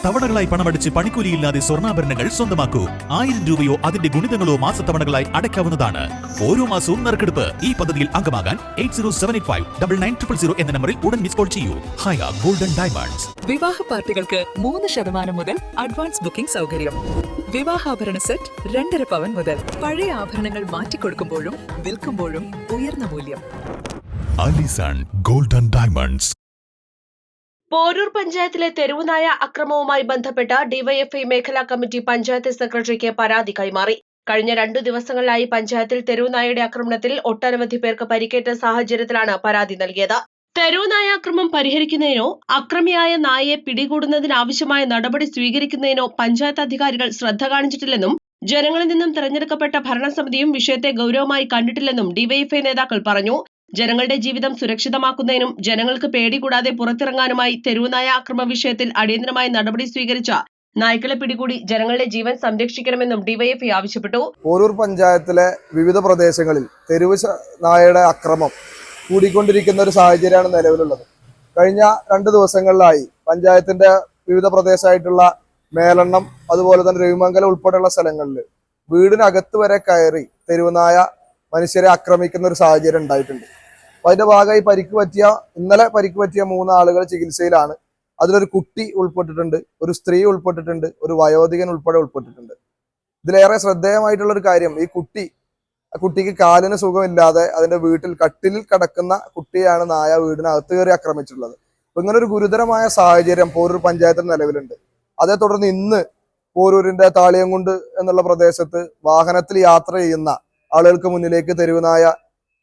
തവണകളായി പണമടിച്ച് പണിക്കൂലിയില്ലാതെ സ്വർണ്ണാഭരണങ്ങൾ സ്വന്തമാക്കൂ. 1000 രൂപയോ അതിന്റെ ഗുണിതങ്ങളോ മാസത്തവണകളായി അടയ്ക്കാവുന്നതാണ്. ഓരോ മാസവും നറുക്കെടുപ്പ്. ഈ പദ്ധതിയിൽ അംഗമാകാൻ 8078599000 എന്ന നമ്പറിൽ ഉടൻ മിസ് കോൾ ചെയ്യൂ. ഹയ ഗോൾഡൻ ഡയമണ്ട്സ്. വിവാഹ പാർട്ടികൾക്ക് 3% മുതൽ അഡ്വാൻസ് ബുക്കിംഗ് സൗകര്യം. വിവാഹാഭരണ സെറ്റ് 2.5 പവൻ മുതൽ. പഴയ ആഭരണങ്ങൾ മാറ്റിക്കൊടുക്കുമ്പോഴും വിൽക്കുമ്പോഴും ഉയർന്ന മൂല്യം. Allison golden diamonds. പോരൂർ പഞ്ചായത്തിലെ തെരുവുനായ അക്രമവുമായി ബന്ധപ്പെട്ട ഡിവൈഎഫ്ഐ മേഖലാ കമ്മിറ്റി പഞ്ചായത്ത് സെക്രട്ടറിക്ക് പരാതി കൈമാറി. കഴിഞ്ഞ 2 ദിവസങ്ങളിലായി പഞ്ചായത്തിൽ തെരുവുനായയുടെ ആക്രമണത്തിൽ ഒട്ടനവധി പേർക്ക് പരിക്കേറ്റ സാഹചര്യത്തിലാണ് പരാതി നൽകിയത്. തെരുവുനായ അക്രമം പരിഹരിക്കുന്നതിനോ അക്രമിയായ നായയെ പിടികൂടുന്നതിനാവശ്യമായ നടപടി സ്വീകരിക്കുന്നതിനോ പഞ്ചായത്ത് അധികാരികൾ ശ്രദ്ധ കാണിച്ചിട്ടില്ലെന്നും ജനങ്ങളിൽ നിന്നും തെരഞ്ഞെടുക്കപ്പെട്ട ഭരണസമിതിയും വിഷയത്തെ ഗൌരവമായി കണ്ടിട്ടില്ലെന്നും ഡിവൈഎഫ്ഐ നേതാക്കൾ പറഞ്ഞു. ജനങ്ങളുടെ ജീവിതം സുരക്ഷിതമാക്കുന്നതിനും ജനങ്ങൾക്ക് പേടി കൂടാതെ പുറത്തിറങ്ങാനുമായി തെരുവുനായ അക്രമ വിഷയത്തിൽ അടിയന്തരമായ നടപടി സ്വീകരിച്ച നായ്ക്കളെ പിടികൂടി ജനങ്ങളുടെ ജീവൻ സംരക്ഷിക്കണമെന്നും ഡിവൈഎഫ്ഐ ആവശ്യപ്പെട്ടു. പോരൂർ പഞ്ചായത്തിലെ വിവിധ പ്രദേശങ്ങളിൽ തെരുവ് നായയുടെ അക്രമം കൂടിക്കൊണ്ടിരിക്കുന്ന ഒരു സാഹചര്യമാണ് നിലവിലുള്ളത്. കഴിഞ്ഞ 2 ദിവസങ്ങളിലായി പഞ്ചായത്തിന്റെ വിവിധ പ്രദേശമായിട്ടുള്ള മേലെണ്ണം, അതുപോലെ തന്നെ രവിമംഗലം ഉൾപ്പെടെയുള്ള സ്ഥലങ്ങളിൽ വീടിനകത്ത് വരെ കയറി തെരുവുനായ മനുഷ്യരെ ആക്രമിക്കുന്ന ഒരു സാഹചര്യം ഉണ്ടായിട്ടുണ്ട്. അപ്പൊ അതിന്റെ ഭാഗമായി ഇന്നലെ പരിക്ക് പറ്റിയ 3 ആളുകൾ ചികിത്സയിലാണ്. അതിലൊരു കുട്ടി ഉൾപ്പെട്ടിട്ടുണ്ട്, ഒരു സ്ത്രീ ഉൾപ്പെട്ടിട്ടുണ്ട്, ഒരു വയോധികൻ ഉൾപ്പെടെ ഉൾപ്പെട്ടിട്ടുണ്ട്. ഇതിലേറെ ശ്രദ്ധേയമായിട്ടുള്ള ഒരു കാര്യം, ഈ കുട്ടിക്ക് കാലിന് സുഖമില്ലാതെ അതിന്റെ വീട്ടിൽ കട്ടിലിൽ കിടക്കുന്ന കുട്ടിയാണ് നായ വീടിനകത്ത് കയറി ആക്രമിച്ചിട്ടുള്ളത്. അപ്പൊ ഇങ്ങനെ ഒരു ഗുരുതരമായ സാഹചര്യം പോരൂർ പഞ്ചായത്തിൽ നിലവിലുണ്ട്. അതേ തുടർന്ന് ഇന്ന് പോരൂരിന്റെ താളിയംകുണ്ട് എന്നുള്ള പ്രദേശത്ത് വാഹനത്തിൽ യാത്ര ചെയ്യുന്ന ആളുകൾക്ക് മുന്നിലേക്ക് തെരുവുനായ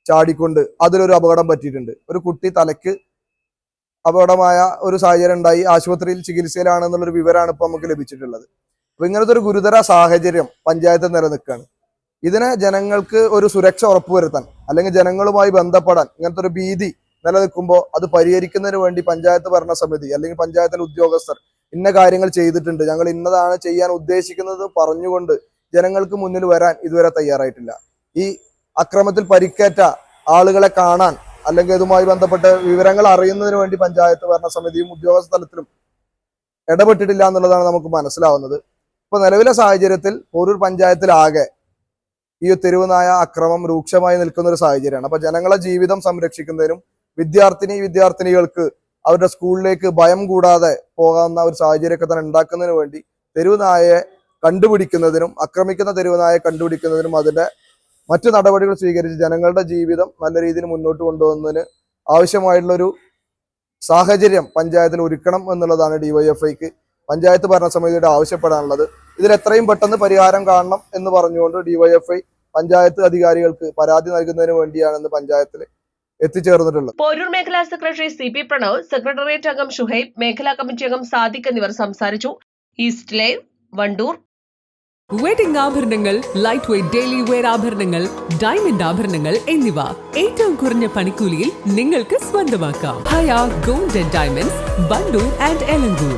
ചാടിക്കൊണ്ട് അതിലൊരു അപകടം പറ്റിയിട്ടുണ്ട്. ഒരു കുട്ടി തലയ്ക്ക് അപകടമായ ഒരു സാഹചര്യം ഉണ്ടായി. ആശുപത്രിയിൽ ചികിത്സയിലാണെന്നുള്ളൊരു വിവരമാണ് ഇപ്പൊ നമുക്ക് ലഭിച്ചിട്ടുള്ളത്. അപ്പൊ ഇങ്ങനത്തെ ഒരു ഗുരുതര സാഹചര്യം പഞ്ചായത്ത് നിലനിൽക്കുകയാണ്. ഇതിനെ ജനങ്ങൾക്ക് ഒരു സുരക്ഷ ഉറപ്പുവരുത്താൻ, അല്ലെങ്കിൽ ജനങ്ങളുമായി ബന്ധപ്പെടാൻ ഇങ്ങനത്തെ ഒരു ഭീതി നിലനിൽക്കുമ്പോൾ അത് പരിഹരിക്കുന്നതിന് വേണ്ടി പഞ്ചായത്ത് ഭരണസമിതി അല്ലെങ്കിൽ പഞ്ചായത്തിലെ ഉദ്യോഗസ്ഥർ ഇന്ന കാര്യങ്ങൾ ചെയ്തിട്ടുണ്ട്, ഞങ്ങൾ ഇന്നതാണ് ചെയ്യാൻ ഉദ്ദേശിക്കുന്നത് പറഞ്ഞുകൊണ്ട് ജനങ്ങൾക്ക് മുന്നിൽ വരാൻ ഇതുവരെ തയ്യാറായിട്ടില്ല. ഈ അക്രമത്തിൽ പരിക്കേറ്റ ആളുകളെ കാണാൻ അല്ലെങ്കിൽ ഇതുമായി ബന്ധപ്പെട്ട വിവരങ്ങൾ അറിയുന്നതിന് വേണ്ടി പഞ്ചായത്ത് ഭരണസമിതിയും ഉദ്യോഗസ്ഥ തലത്തിലും ഇടപെട്ടിട്ടില്ല എന്നുള്ളതാണ് നമുക്ക് മനസ്സിലാവുന്നത്. ഇപ്പൊ നിലവിലെ സാഹചര്യത്തിൽ പോരൂർ പഞ്ചായത്തിലാകെ ഈ തെരുവുനായ അക്രമം രൂക്ഷമായി നിൽക്കുന്ന ഒരു സാഹചര്യമാണ്. അപ്പൊ ജനങ്ങളെ ജീവിതം സംരക്ഷിക്കുന്നതിനും വിദ്യാർത്ഥിനികൾക്ക് അവരുടെ സ്കൂളിലേക്ക് ഭയം കൂടാതെ പോകാവുന്ന ഒരു സാഹചര്യമൊക്കെ തന്നെ ഉണ്ടാക്കുന്നതിന് വേണ്ടി തെരുവുനായയെ കണ്ടുപിടിക്കുന്നതിനും ആക്രമിക്കുന്ന തെരുവുനായയെ കണ്ടുപിടിക്കുന്നതിനും അതിന്റെ മറ്റു നടപടികൾ സ്വീകരിച്ച് ജനങ്ങളുടെ ജീവിതം നല്ല രീതിയിൽ മുന്നോട്ട് കൊണ്ടുപോകുന്നതിന് ആവശ്യമായിട്ടുള്ളൊരു സാഹചര്യം പഞ്ചായത്തിൽ ഒരുക്കണം എന്നുള്ളതാണ് ഡിവൈഎഫ്ഐക്ക് പഞ്ചായത്ത് ഭരണസമിതിയുടെ ആവശ്യപ്പെടാനുള്ളത്. ഇതിൽ എത്രയും പെട്ടെന്ന് പരിഹാരം കാണണം എന്ന് പറഞ്ഞുകൊണ്ട് ഡിവൈഎഫ്ഐ പഞ്ചായത്ത് അധികാരികൾക്ക് പരാതി നൽകുന്നതിന് വേണ്ടിയാണെന്ന് പഞ്ചായത്തിൽ എത്തിച്ചേർന്നിട്ടുള്ളത്. പോരൂർ മേഖലാ സെക്രട്ടറി CP പ്രണവ്, സെക്രട്ടേറിയറ്റ് അംഗം ഷുഹൈബ്, മേഖലാ കമ്മിറ്റി അംഗം സാദിഖ് എന്നിവർ സംസാരിച്ചു. East Live, Wandoor. വെഡിംഗ് ആഭരണങ്ങൾ, ലൈറ്റ് വെയ്റ്റ് ഡെയിലി വെയർ ആഭരണങ്ങൾ, ഡയമണ്ട് ആഭരണങ്ങൾ എന്നിവ ഏറ്റവും കുറഞ്ഞ പണിക്കൂലിയിൽ നിങ്ങൾക്ക് സ്വന്തമാക്കാം. Haya Golden Diamonds, Wandoor and Elankur.